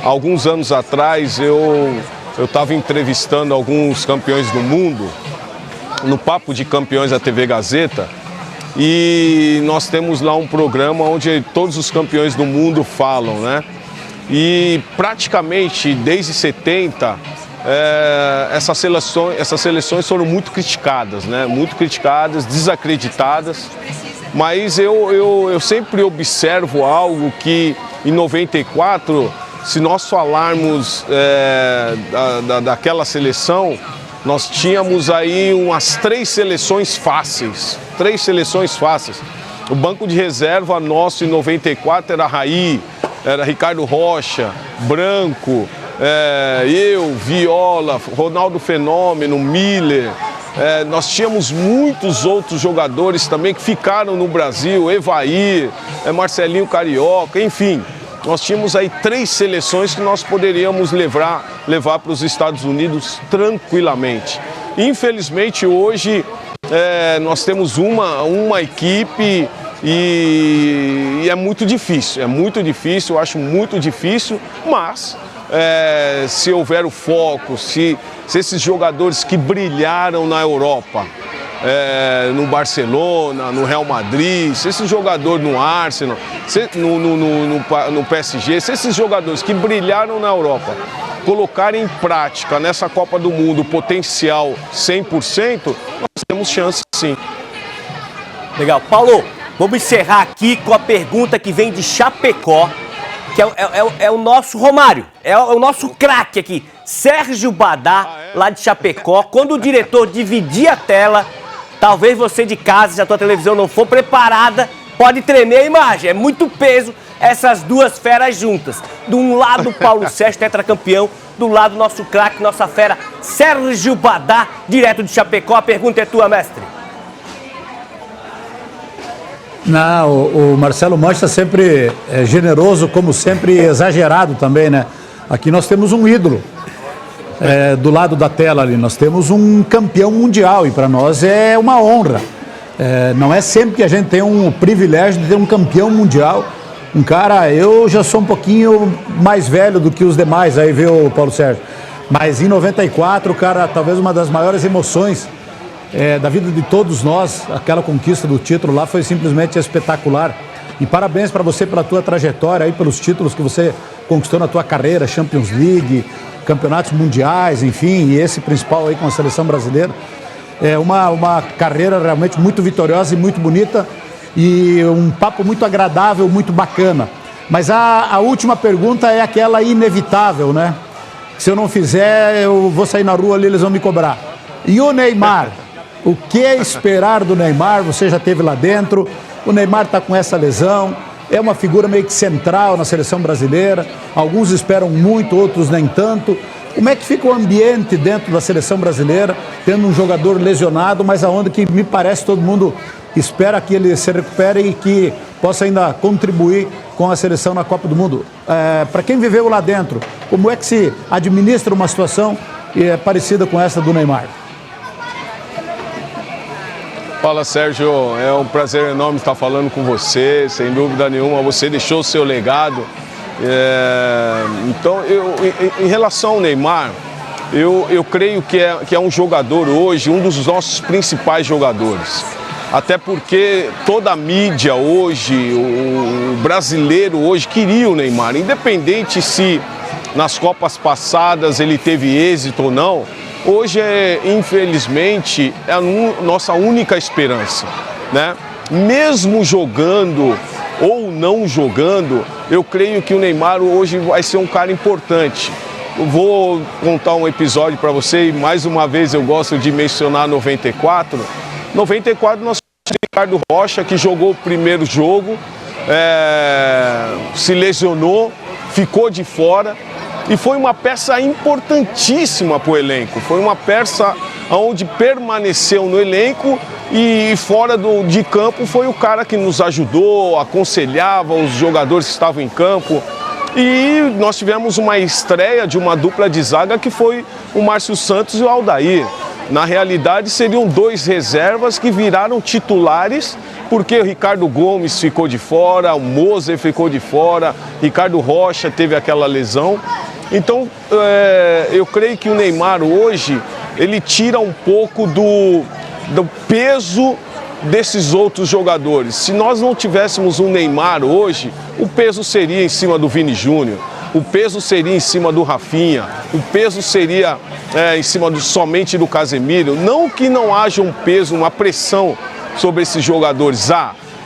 alguns anos atrás, eu estava entrevistando alguns campeões do mundo no Papo de Campeões da TV Gazeta, e nós temos lá um programa onde todos os campeões do mundo falam, né? E praticamente desde 70 essas seleções foram muito criticadas, né? Muito criticadas, desacreditadas. Mas eu sempre observo algo que em 94, se nós falarmos daquela seleção, nós tínhamos aí umas 3 seleções fáceis. 3 seleções fáceis. O banco de reserva nosso em 94 era Raí, era Ricardo Rocha, Branco, eu, Viola, Ronaldo Fenômeno, Miller. Nós tínhamos muitos outros jogadores também que ficaram no Brasil, Evair, Marcelinho Carioca, enfim. Nós tínhamos aí 3 seleções que nós poderíamos levar para os Estados Unidos tranquilamente. Infelizmente hoje nós temos uma equipe e é muito difícil, eu acho muito difícil, mas se houver o foco, se esses jogadores que brilharam na Europa, no Barcelona, no Real Madrid, se esse jogador no Arsenal, no PSG, se esses jogadores que brilharam na Europa colocarem em prática nessa Copa do Mundo o potencial 100%, nós temos chance sim. Legal. Paulo, vamos encerrar aqui com a pergunta que vem de Chapecó, que é o nosso Romário, é o nosso craque aqui, Sérgio Badá, lá de Chapecó. Quando o diretor dividir a tela, talvez você de casa, se a tua televisão não for preparada, pode tremer a imagem. É muito peso essas duas feras juntas. De um lado, Paulo Sérgio, tetracampeão. Do lado, nosso craque, nossa fera, Sérgio Badá, direto de Chapecó. A pergunta é tua, mestre. Não, o Marcelo Mancha sempre é generoso, como sempre exagerado também, né? Aqui nós temos um ídolo. Do lado da tela ali, nós temos um campeão mundial e para nós é uma honra. Não é sempre que a gente tem um privilégio de ter um campeão mundial. Um cara, eu já sou um pouquinho mais velho do que os demais, aí viu, Paulo Sérgio? Mas em 94, cara, talvez uma das maiores emoções da vida de todos nós, aquela conquista do título lá foi simplesmente espetacular. E parabéns para você pela tua trajetória aí, pelos títulos que você conquistou na tua carreira, Champions League, campeonatos mundiais, enfim, e esse principal aí com a seleção brasileira. É uma carreira realmente muito vitoriosa e muito bonita e um papo muito agradável, muito bacana. Mas a última pergunta é aquela inevitável, né? Se eu não fizer, eu vou sair na rua ali, eles vão me cobrar. E o Neymar? O que esperar do Neymar? Você já esteve lá dentro, o Neymar está com essa lesão, é uma figura meio que central na seleção brasileira, alguns esperam muito, outros nem tanto. Como é que fica o ambiente dentro da seleção brasileira, tendo um jogador lesionado, mas aonde que me parece todo mundo espera que ele se recupere e que possa ainda contribuir com a seleção na Copa do Mundo? Para quem viveu lá dentro, como é que se administra uma situação parecida com essa do Neymar? Fala, Sérgio, é um prazer enorme estar falando com você, sem dúvida nenhuma, você deixou o seu legado. Então, em relação ao Neymar, eu creio que é um jogador hoje, um dos nossos principais jogadores. Até porque toda a mídia hoje, o brasileiro hoje queria o Neymar, independente se nas Copas passadas ele teve êxito ou não. Hoje, infelizmente, é a nossa única esperança, né? Mesmo jogando ou não jogando, eu creio que o Neymar hoje vai ser um cara importante. Eu vou contar um episódio para você e mais uma vez eu gosto de mencionar 94. 94 nós tínhamos o Ricardo Rocha, que jogou o primeiro jogo, se lesionou, ficou de fora. E foi uma peça importantíssima para o elenco. Foi uma peça onde permaneceu no elenco e fora de campo foi o cara que nos ajudou, aconselhava os jogadores que estavam em campo. E nós tivemos uma estreia de uma dupla de zaga que foi o Márcio Santos e o Aldair. Na realidade, seriam dois reservas que viraram titulares, porque o Ricardo Gomes ficou de fora, o Moser ficou de fora, Ricardo Rocha teve aquela lesão. Então, eu creio que o Neymar hoje, ele tira um pouco do peso desses outros jogadores. Se nós não tivéssemos um Neymar hoje, o peso seria em cima do Vini Júnior, o peso seria em cima do Rafinha, o peso seria em cima somente do Casemiro. Não que não haja um peso, uma pressão sobre esses jogadores,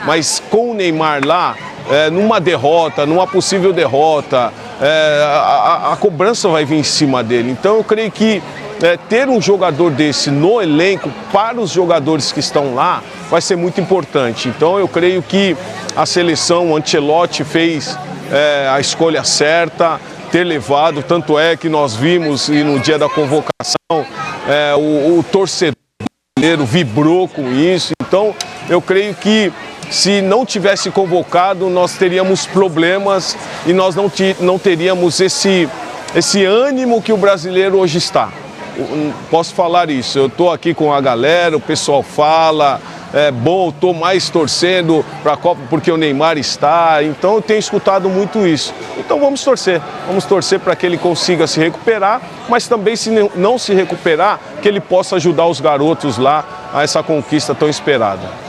mas com o Neymar lá, numa derrota, numa possível derrota, a cobrança vai vir em cima dele. Então eu creio que ter um jogador desse no elenco para os jogadores que estão lá vai ser muito importante. Então eu creio que a seleção, o Ancelotti fez a escolha certa, ter levado, tanto é que nós vimos e no dia da convocação o torcedor brasileiro vibrou com isso. Então eu creio que se não tivesse convocado, nós teríamos problemas e nós não teríamos esse ânimo que o brasileiro hoje está. Posso falar isso, eu estou aqui com a galera, o pessoal fala, bom, estou mais torcendo para a Copa porque o Neymar está, então eu tenho escutado muito isso. Então vamos torcer para que ele consiga se recuperar, mas também se não se recuperar, que ele possa ajudar os garotos lá a essa conquista tão esperada.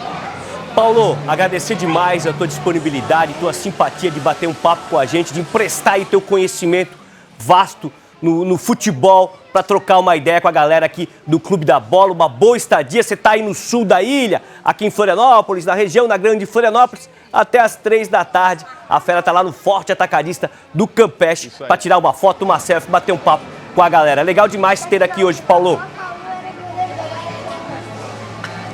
Paulo, agradecer demais a tua disponibilidade, tua simpatia de bater um papo com a gente, de emprestar aí teu conhecimento vasto no futebol, para trocar uma ideia com a galera aqui do Clube da Bola, uma boa estadia. Você está aí no sul da ilha, aqui em Florianópolis, na região da Grande Florianópolis, até às 3 da tarde. A fera tá lá no Forte Atacadista do Campeche para tirar uma foto, uma selfie, bater um papo com a galera. Legal demais ter aqui hoje, Paulo.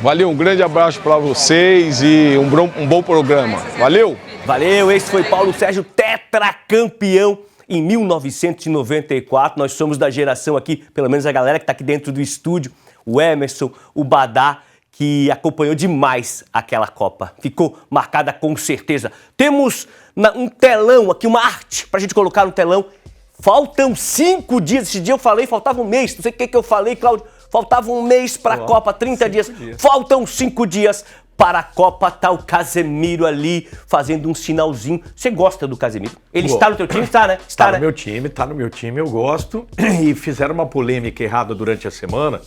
Valeu, um grande abraço para vocês e um bom programa. Valeu! Valeu, esse foi Paulo Sérgio, tetracampeão em 1994. Nós somos da geração aqui, pelo menos a galera que está aqui dentro do estúdio, o Emerson, o Badá, que acompanhou demais aquela Copa. Ficou marcada com certeza. Temos um telão aqui, uma arte para a gente colocar no telão. Faltam 5 dias. Esse dia eu falei, faltava um mês. Não sei o que eu falei, Cláudio. Faltava um mês para a Copa, 30 dias. Faltam 5 dias para a Copa. Tá o Casemiro ali fazendo um sinalzinho. Você gosta do Casemiro? Ele está no teu time? Está, né? Está no meu time, eu gosto. E fizeram uma polêmica errada durante a semana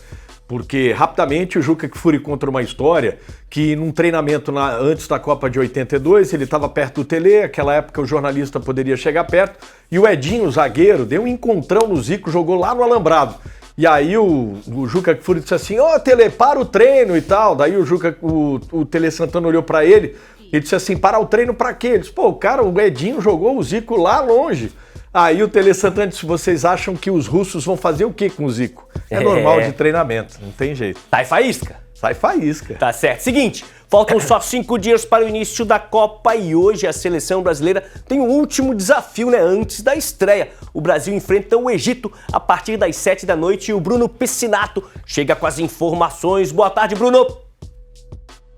Porque rapidamente o Juca Kfouri conta uma história que num treinamento antes da Copa de 82, ele estava perto do Tele, naquela época o jornalista poderia chegar perto, e o Edinho, o zagueiro, deu um encontrão no Zico, jogou lá no alambrado. E aí o Juca Kfouri disse assim, Tele, para o treino e tal. Daí o Tele Santana olhou para ele e disse assim, parar o treino para quê? Ele disse, o Edinho jogou o Zico lá longe. Aí o Tele Santana disse, vocês acham que os russos vão fazer o quê com o Zico? É normal de treinamento, não tem jeito. Sai faísca. Sai faísca. Tá certo. Seguinte, faltam só 5 dias para o início da Copa e hoje a seleção brasileira tem o último desafio, antes da estreia. O Brasil enfrenta o Egito a partir das 7 da noite e o Bruno Piscinato chega com as informações. Boa tarde, Bruno.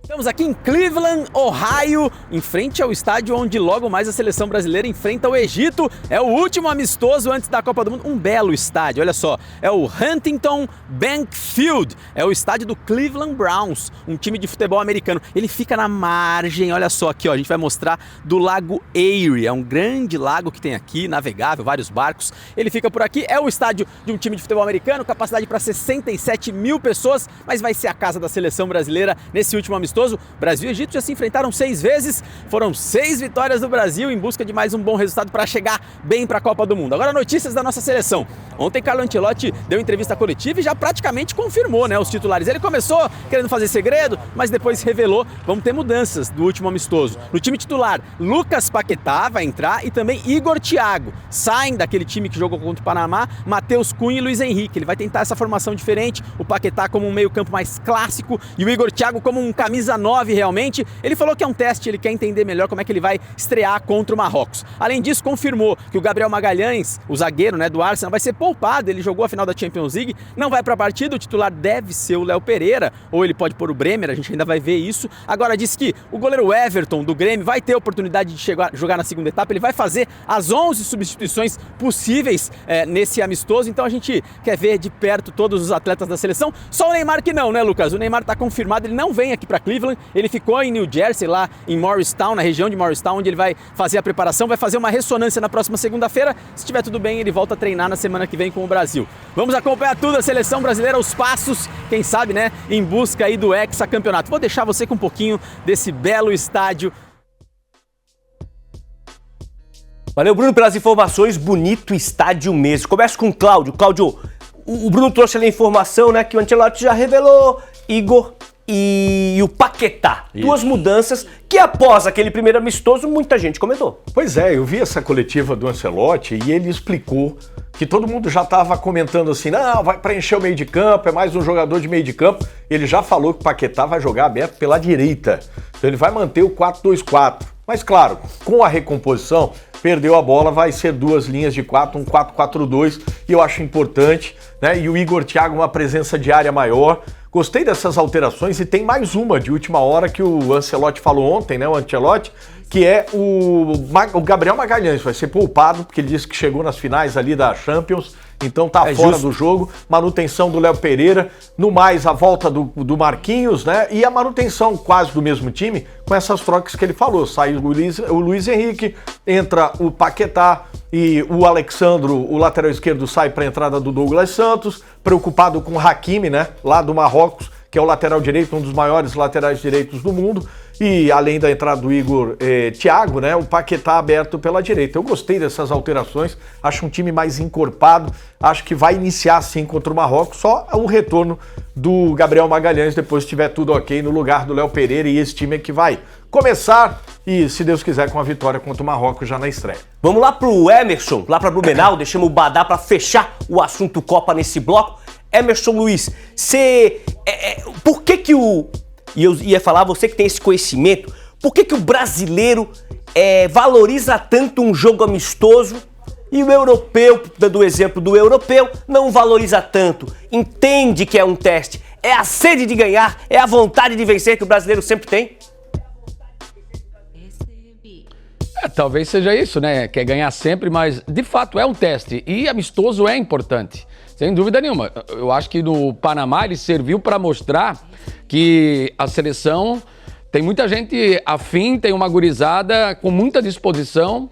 Estamos aqui em Cleveland, Ohio, em frente ao estádio onde logo mais a seleção brasileira enfrenta o Egito. É o último amistoso antes da Copa do Mundo. Um belo estádio, olha só. É o Huntington Bank Field. É o estádio do Cleveland Browns, um time de futebol americano. Ele fica na margem, olha só aqui, a gente vai mostrar, do Lago Erie. É um grande lago que tem aqui, navegável, vários barcos. Ele fica por aqui. É o estádio de um time de futebol americano, capacidade para 67 mil pessoas, mas vai ser a casa da seleção brasileira nesse último amistoso. Brasil e Egito já se enfrentaram 6 vezes, foram 6 vitórias do Brasil em busca de mais um bom resultado para chegar bem para a Copa do Mundo. Agora notícias da nossa seleção. Ontem Carlo Ancelotti deu entrevista coletiva e já praticamente confirmou, os titulares. Ele começou querendo fazer segredo, mas depois revelou, vamos ter mudanças do último amistoso. No time titular, Lucas Paquetá vai entrar e também Igor Thiago. Saem daquele time que jogou contra o Panamá, Matheus Cunha e Luiz Henrique. Ele vai tentar essa formação diferente, o Paquetá como um meio-campo mais clássico e o Igor Thiago como um camisa 9 realmente. Ele falou que é um teste, ele quer entender melhor como é que ele vai estrear contra o Marrocos. Além disso, confirmou que o Gabriel Magalhães, o zagueiro do Arsenal, vai ser poupado. Ele jogou a final da Champions League, não vai para a partida, o titular deve ser o Léo Pereira, ou ele pode pôr o Bremer, a gente ainda vai ver isso. Agora diz que o goleiro Everton do Grêmio vai ter a oportunidade de jogar na segunda etapa, ele vai fazer as 11 substituições possíveis nesse amistoso, então a gente quer ver de perto todos os atletas da seleção. Só o Neymar que não, Lucas? O Neymar está confirmado, ele não vem aqui para Cleveland, ele ficou em New Jersey, lá em Morristown, na região de Morristown, onde ele vai fazer a preparação, vai fazer uma ressonância na próxima segunda-feira. Se estiver tudo bem, ele volta a treinar na semana que vem com o Brasil. Vamos acompanhar tudo, a seleção brasileira, os passos, quem sabe, em busca aí do hexacampeonato. Vou deixar você com um pouquinho desse belo estádio. Valeu, Bruno, pelas informações. Bonito estádio mesmo. Começa com o Cláudio. Cláudio, o Bruno trouxe ali a informação, que o Ancelotti já revelou. Igor e o Paquetá. Isso. 2 mudanças que após aquele primeiro amistoso muita gente comentou. Pois é, eu vi essa coletiva do Ancelotti e ele explicou que todo mundo já estava comentando assim, não, vai preencher o meio de campo, é mais um jogador de meio de campo. Ele já falou que o Paquetá vai jogar aberto pela direita. Então ele vai manter o 4-2-4. Mas claro, com a recomposição, perdeu a bola, vai ser 2 linhas de 4, um 4-4-2, e eu acho importante, E o Igor Thiago uma presença de área maior. Gostei dessas alterações e tem mais uma de última hora que o Ancelotti falou ontem, o Ancelotti, que é o Gabriel Magalhães, vai ser poupado, porque ele disse que chegou nas finais ali da Champions, então tá fora do jogo, manutenção do Léo Pereira, no mais a volta do Marquinhos, e a manutenção quase do mesmo time, com essas trocas que ele falou, sai o Luiz Henrique, entra o Paquetá, e o Alexandro, o lateral esquerdo, sai para a entrada do Douglas Santos, preocupado com o Hakimi, lá do Marrocos, que é o lateral direito, um dos maiores laterais direitos do mundo, e além da entrada do Igor Thiago, o Paquetá aberto pela direita. Eu gostei dessas alterações, acho um time mais encorpado, acho que vai iniciar sim contra o Marrocos, só o retorno do Gabriel Magalhães, depois que tiver tudo ok, no lugar do Léo Pereira, e esse time é que vai começar, e se Deus quiser, com a vitória contra o Marrocos já na estreia. Vamos lá pro Emerson, lá pra Blumenau, deixamos o Badá para fechar o assunto Copa nesse bloco. Emerson Luiz, por que e eu ia falar, você que tem esse conhecimento, por que o brasileiro valoriza tanto um jogo amistoso e o europeu, dando o exemplo do europeu, não valoriza tanto, entende que é um teste, é a sede de ganhar, é a vontade de vencer que o brasileiro sempre tem? Talvez seja isso, quer ganhar sempre, mas de fato é um teste e amistoso é importante. Sem dúvida nenhuma. Eu acho que no Panamá ele serviu para mostrar que a seleção tem muita gente afim, tem uma gurizada com muita disposição,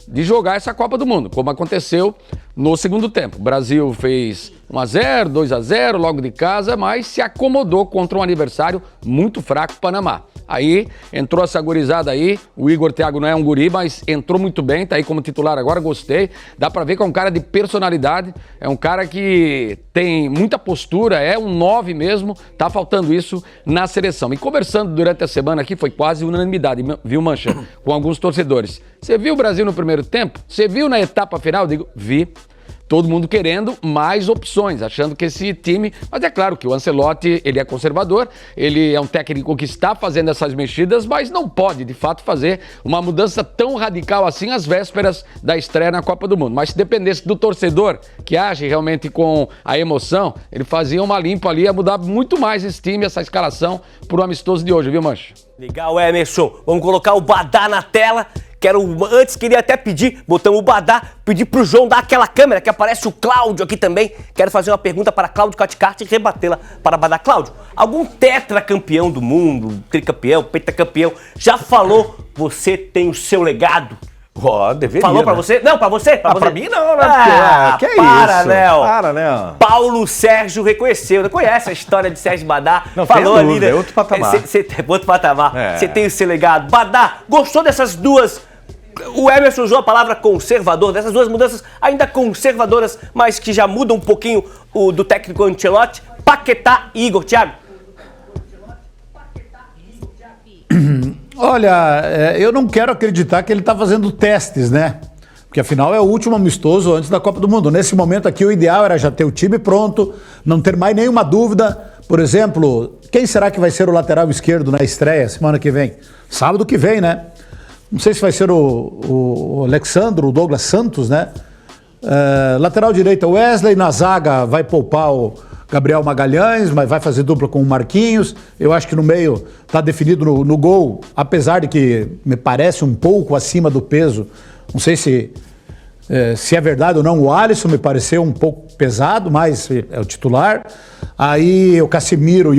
de jogar essa Copa do Mundo, como aconteceu no segundo tempo. O Brasil fez 1-0, 2-0 logo de casa, mas se acomodou contra um adversário muito fraco, o Panamá. Aí entrou essa gurizada aí, o Igor Thiago não é um guri, mas entrou muito bem, tá aí como titular agora, gostei. Dá pra ver que é um cara de personalidade, é um cara que tem muita postura, é um 9 mesmo, tá faltando isso na seleção. E conversando durante a semana aqui, foi quase unanimidade, viu, Mancha? Com alguns torcedores. Você viu o Brasil no primeiro tempo? Você viu na etapa final? Eu digo, vi. Todo mundo querendo mais opções, achando que esse time... Mas é claro que o Ancelotti, ele é conservador, ele é um técnico que está fazendo essas mexidas, mas não pode, de fato, fazer uma mudança tão radical assim às vésperas da estreia na Copa do Mundo. Mas se dependesse do torcedor, que age realmente com a emoção, ele fazia uma limpa ali, ia mudar muito mais esse time, essa escalação, pro amistoso de hoje, viu, Mancha? Legal, Emerson. Vamos colocar o Badá na tela. Antes queria até pedir, botamos o Badá, pedir pro João dar aquela câmera que aparece o Cláudio aqui também. Quero fazer uma pergunta para Cláudio Caticarte e rebatê-la para Badá. Cláudio, algum tetracampeão do mundo, tricampeão, pentacampeão, já falou você tem o seu legado? Deveria. Falou pra você? Não, pra você? Pra mim não, né? Que é isso? Léo. Para, né? Paulo Sérgio reconheceu. Conhece a história de Sérgio Badá? Não, falou ali, né? É outro patamar. Outro patamar. Você tem o seu legado. Badá, gostou dessas duas? O Emerson usou a palavra conservador, dessas duas mudanças ainda conservadoras, mas que já mudam um pouquinho do técnico Ancelotti. Paquetá e Igor Thiago. Olha, eu não quero acreditar que ele está fazendo testes, né? Porque afinal é o último amistoso antes da Copa do Mundo. Nesse momento aqui o ideal era já ter o time pronto, não ter mais nenhuma dúvida. Por exemplo, quem será que vai ser o lateral esquerdo na estreia semana que vem? Sábado que vem, né? Não sei se vai ser o Alexandro, o Douglas Santos, né? Lateral direito Wesley, na zaga vai poupar o Gabriel Magalhães, mas vai fazer dupla com o Marquinhos. Eu acho que no meio está definido no gol, apesar de que me parece um pouco acima do peso. Não sei se é verdade ou não, o Alisson me pareceu um pouco pesado, mas é o titular. Aí o Casemiro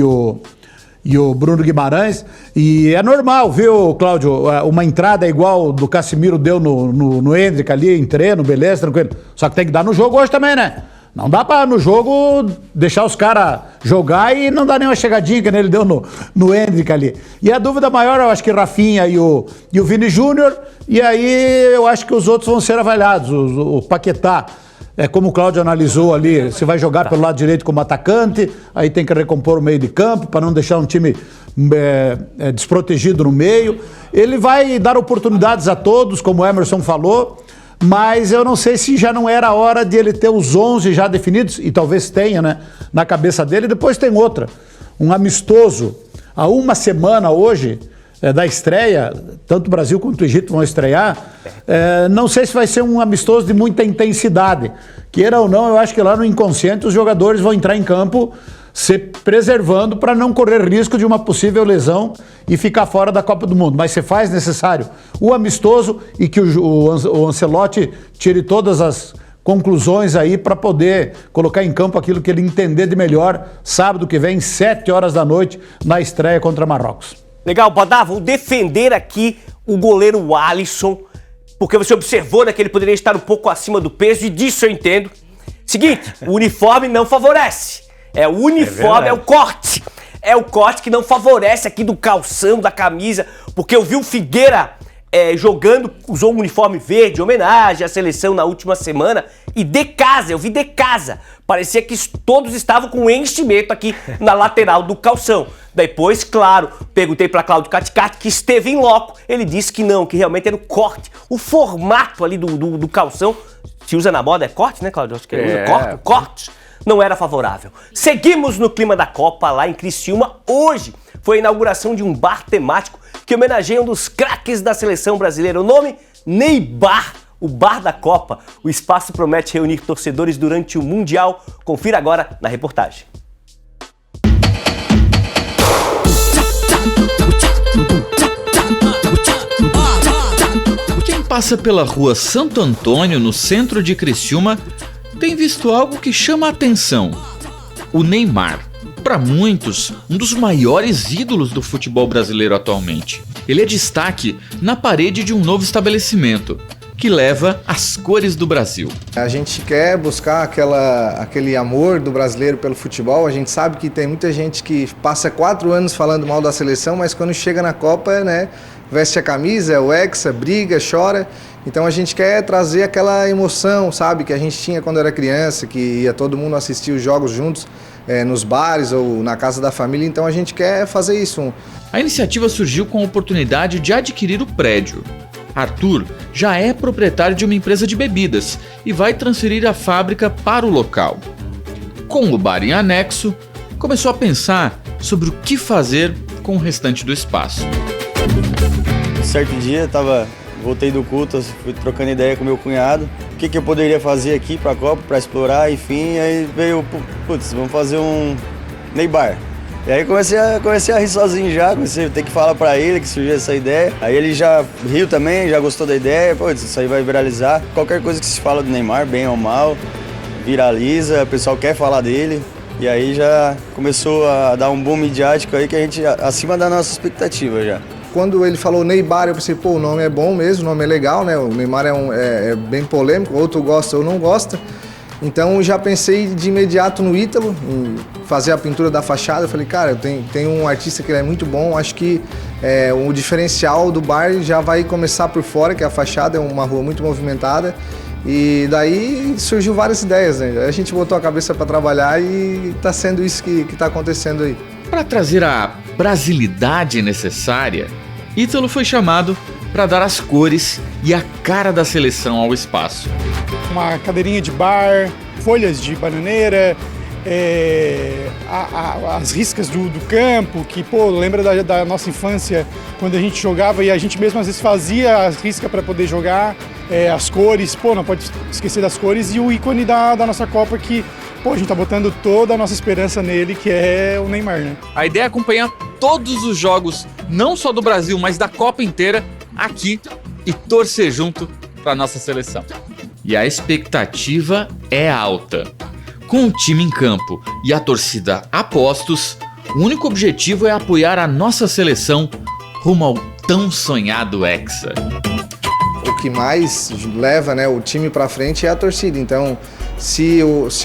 e o Bruno Guimarães. E é normal, viu, Cláudio? Uma entrada igual do Casemiro deu no Endrick ali, em treino, beleza, tranquilo. Só que tem que dar no jogo hoje também, né? Não dá pra, no jogo, deixar os caras jogar e não dar nenhuma chegadinha que ele deu no Endrick ali. E a dúvida maior, eu acho que Rafinha e o Vini Júnior, e aí eu acho que os outros vão ser avaliados. O Paquetá, como o Cláudio analisou ali, você vai jogar pelo lado direito como atacante, aí tem que recompor o meio de campo para não deixar um time desprotegido no meio. Ele vai dar oportunidades a todos, como o Emerson falou, mas eu não sei se já não era a hora de ele ter os 11 já definidos, e talvez tenha, né, na cabeça dele. Depois tem outra, um amistoso, há uma semana hoje da estreia, tanto o Brasil quanto o Egito vão estrear, não sei se vai ser um amistoso de muita intensidade. Queira ou não, eu acho que lá no inconsciente os jogadores vão entrar em campo se preservando para não correr risco de uma possível lesão e ficar fora da Copa do Mundo. Mas se faz necessário o amistoso e que o Ancelotti tire todas as conclusões aí para poder colocar em campo aquilo que ele entender de melhor sábado que vem, 7 horas da noite, na estreia contra Marrocos. Legal, Badá, vou defender aqui o goleiro Alisson, porque você observou, né, que ele poderia estar um pouco acima do peso, e disso eu entendo. Seguinte, o uniforme não favorece. O uniforme, é o corte. É o corte que não favorece aqui do calção, da camisa, porque eu vi o Figueira jogando, usou um uniforme verde, homenagem à seleção na última semana, e eu vi de casa. Parecia que todos estavam com enchimento aqui na lateral do calção. Depois, claro, perguntei para Cláudio Caticarte, que esteve em loco, ele disse que não, que realmente era o corte, o formato ali do calção. Se usa na moda, é corte, né, Cláudio? Acho que ele usa corte. Não era favorável. Seguimos no clima da Copa lá em Criciúma. Hoje foi a inauguração de um bar temático que homenageia um dos craques da seleção brasileira. O nome, Neybar, o bar da Copa. O espaço promete reunir torcedores durante o Mundial. Confira agora na reportagem. Quem passa pela rua Santo Antônio, no centro de Criciúma, tem visto algo que chama a atenção: o Neymar. Para muitos, um dos maiores ídolos do futebol brasileiro atualmente. Ele é destaque na parede de um novo estabelecimento, que leva as cores do Brasil. A gente quer buscar aquele amor do brasileiro pelo futebol. A gente sabe que tem muita gente que passa 4 anos falando mal da seleção, mas quando chega na Copa, né, veste a camisa, é o hexa, briga, chora. Então a gente quer trazer aquela emoção, sabe, que a gente tinha quando era criança, que ia todo mundo assistir os jogos juntos, nos bares ou na casa da família. Então a gente quer fazer isso. A iniciativa surgiu com a oportunidade de adquirir o prédio. Arthur já é proprietário de uma empresa de bebidas e vai transferir a fábrica para o local. Com o bar em anexo, começou a pensar sobre o que fazer com o restante do espaço. Certo dia, voltei do culto, fui trocando ideia com meu cunhado. O que eu poderia fazer aqui para a Copa, para explorar, enfim. Aí veio, putz, vamos fazer um Neybar. E aí comecei a rir sozinho já, comecei a ter que falar pra ele que surgiu essa ideia. Aí ele já riu também, já gostou da ideia, pô, isso aí vai viralizar. Qualquer coisa que se fala do Neymar, bem ou mal, viraliza, o pessoal quer falar dele. E aí já começou a dar um boom midiático aí que a gente, acima da nossa expectativa já. Quando ele falou Neybar, eu pensei, pô, o nome é bom mesmo, o nome é legal, né? O Neymar é bem polêmico, outro gosta ou não gosta. Então já pensei de imediato no Ítalo, em fazer a pintura da fachada. Eu falei, cara, eu tenho um artista que é muito bom, acho que o diferencial do bar já vai começar por fora, que a fachada é uma rua muito movimentada. E daí surgiu várias ideias, né? A gente botou a cabeça para trabalhar e está sendo isso que está acontecendo aí. Para trazer a brasilidade necessária, Ítalo foi chamado para dar as cores e a cara da seleção ao espaço. Uma cadeirinha de bar, folhas de bananeira, as riscas do campo, que, pô, lembra da nossa infância, quando a gente jogava e a gente mesmo às vezes fazia as riscas para poder jogar, as cores, pô, não pode esquecer das cores, e o ícone da nossa Copa que, pô, a gente tá botando toda a nossa esperança nele, que é o Neymar, né? A ideia é acompanhar todos os jogos, não só do Brasil, mas da Copa inteira, aqui, e torcer junto para nossa seleção. E a expectativa é alta. Com o time em campo e a torcida a postos, o único objetivo é apoiar a nossa seleção rumo ao tão sonhado Hexa. O que mais leva, né, o time para frente é a torcida. Então, se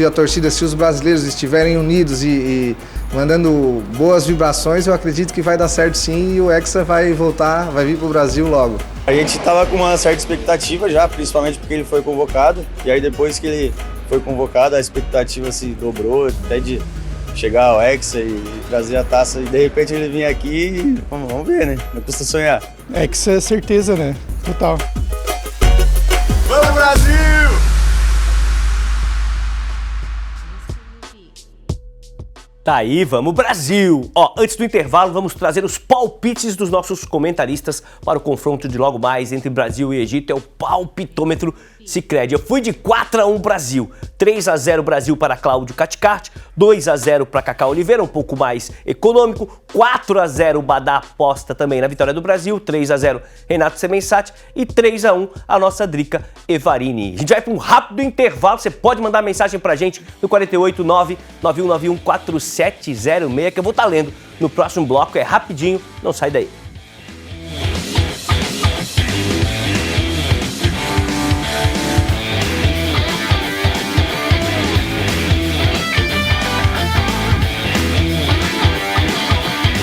a torcida, se os brasileiros estiverem unidos e mandando boas vibrações, eu acredito que vai dar certo sim e o Hexa vai voltar, vai vir pro Brasil logo. A gente estava com uma certa expectativa já, principalmente porque ele foi convocado. E aí depois que ele foi convocado, a expectativa se dobrou, até de chegar ao Hexa e trazer a taça. E de repente ele vinha aqui e vamos ver, né? Não custa sonhar. Hexa é certeza, né? Total. Vamos, Brasil! Tá aí, vamos Brasil! Ó, antes do intervalo, vamos trazer os palpites dos nossos comentaristas para o confronto de logo mais entre Brasil e Egito. É o palpitômetro Sicredi. Eu fui de 4-1 Brasil. 3-0 Brasil para Cláudio Caticarte, 2-0 para Cacá Oliveira, um pouco mais econômico. 4-0 Badá aposta também na vitória do Brasil. 3-0 Renato Semensati e 3-1 a nossa Drica Evarini. A gente vai para um rápido intervalo. Você pode mandar mensagem pra gente no 489-9191-4706, que eu vou estar lendo no próximo bloco. É rapidinho, não sai daí.